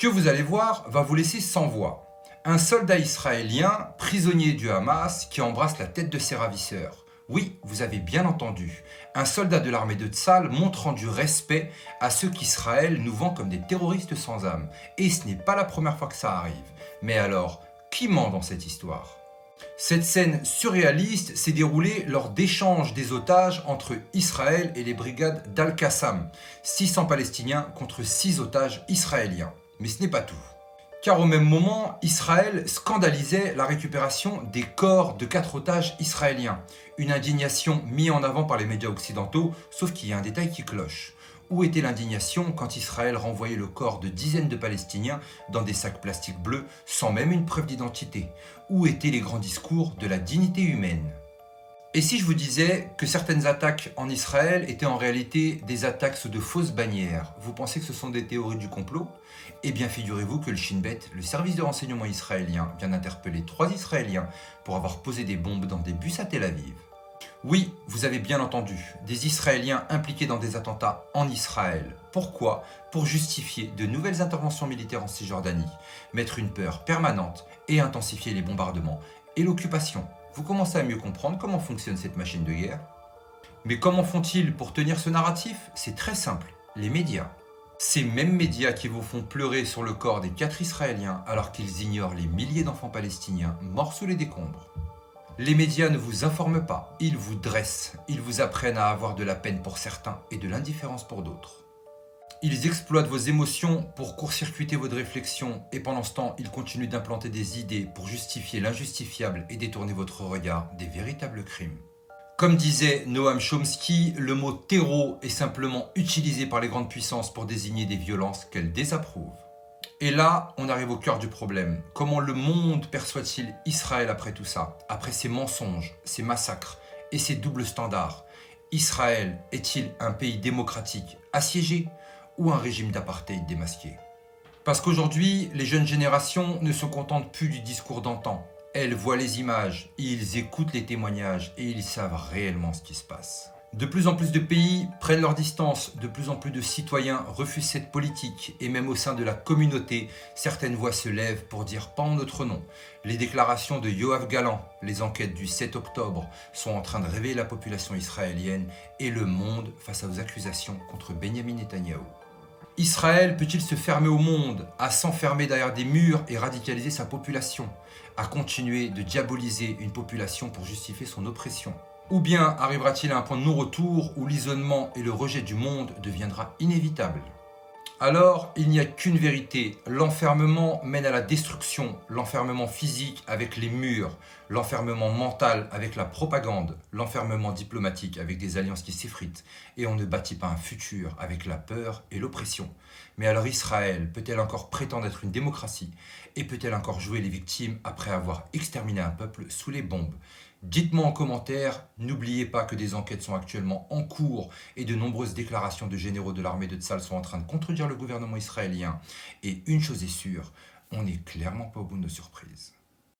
que vous allez voir va vous laisser sans voix. Un soldat israélien, prisonnier du Hamas, qui embrasse la tête de ses ravisseurs. Oui, vous avez bien entendu. Un soldat de l'armée de Tsahal montrant du respect à ceux qu'Israël nous vend comme des terroristes sans âme. Et ce n'est pas la première fois que ça arrive. Mais alors, qui ment dans cette histoire ? Cette scène surréaliste s'est déroulée lors d'échanges des otages entre Israël et les brigades d'Al-Qassam. 600 Palestiniens contre 6 otages israéliens. Mais ce n'est pas tout. Car au même moment, Israël scandalisait la récupération des corps de 4 otages israéliens. Une indignation mise en avant par les médias occidentaux, sauf qu'il y a un détail qui cloche. Où était l'indignation quand Israël renvoyait le corps de dizaines de Palestiniens dans des sacs plastiques bleus sans même une preuve d'identité? Où étaient les grands discours de la dignité humaine? Et si je vous disais que certaines attaques en Israël étaient en réalité des attaques sous de fausses bannières, vous pensez que ce sont des théories du complot? Eh bien figurez-vous que le Shin Bet, le service de renseignement israélien, vient d'interpeller 3 Israéliens pour avoir posé des bombes dans des bus à Tel Aviv. Oui, vous avez bien entendu, des Israéliens impliqués dans des attentats en Israël. Pourquoi? Pour justifier de nouvelles interventions militaires en Cisjordanie, mettre une peur permanente et intensifier les bombardements et l'occupation. Vous commencez à mieux comprendre comment fonctionne cette machine de guerre. Mais comment font-ils pour tenir ce narratif? C'est très simple, les médias. Ces mêmes médias qui vous font pleurer sur le corps des 4 Israéliens alors qu'ils ignorent les milliers d'enfants palestiniens morts sous les décombres. Les médias ne vous informent pas, ils vous dressent, ils vous apprennent à avoir de la peine pour certains et de l'indifférence pour d'autres. Ils exploitent vos émotions pour court-circuiter votre réflexion et pendant ce temps, ils continuent d'implanter des idées pour justifier l'injustifiable et détourner votre regard des véritables crimes. Comme disait Noam Chomsky, le mot terreau est simplement utilisé par les grandes puissances pour désigner des violences qu'elles désapprouvent. Et là, on arrive au cœur du problème. Comment le monde perçoit-il Israël après tout ça? Après ces mensonges, ces massacres et ces doubles standards? Israël est-il un pays démocratique assiégé ou un régime d'apartheid démasqué? Parce qu'aujourd'hui, les jeunes générations ne se contentent plus du discours d'antan. Elles voient les images, ils écoutent les témoignages et ils savent réellement ce qui se passe. De plus en plus de pays prennent leur distance, de plus en plus de citoyens refusent cette politique et même au sein de la communauté, certaines voix se lèvent pour dire pas en notre nom. Les déclarations de Yoav Gallant, les enquêtes du 7 octobre sont en train de réveiller la population israélienne et le monde face aux accusations contre Benjamin Netanyahou. Israël peut-il se fermer au monde, à s'enfermer derrière des murs et radicaliser sa population, à continuer de diaboliser une population pour justifier son oppression? Ou bien arrivera-t-il à un point de non-retour où l'isolement et le rejet du monde deviendra inévitable? Alors, il n'y a qu'une vérité, l'enfermement mène à la destruction, l'enfermement physique avec les murs, l'enfermement mental avec la propagande, l'enfermement diplomatique avec des alliances qui s'effritent, et on ne bâtit pas un futur avec la peur et l'oppression. Mais alors Israël peut-elle encore prétendre être une démocratie? Et peut-elle encore jouer les victimes après avoir exterminé un peuple sous les bombes? Dites-moi en commentaire, n'oubliez pas que des enquêtes sont actuellement en cours et de nombreuses déclarations de généraux de l'armée de Tsahal sont en train de contredire le gouvernement israélien. Et une chose est sûre, on n'est clairement pas au bout de nos surprises.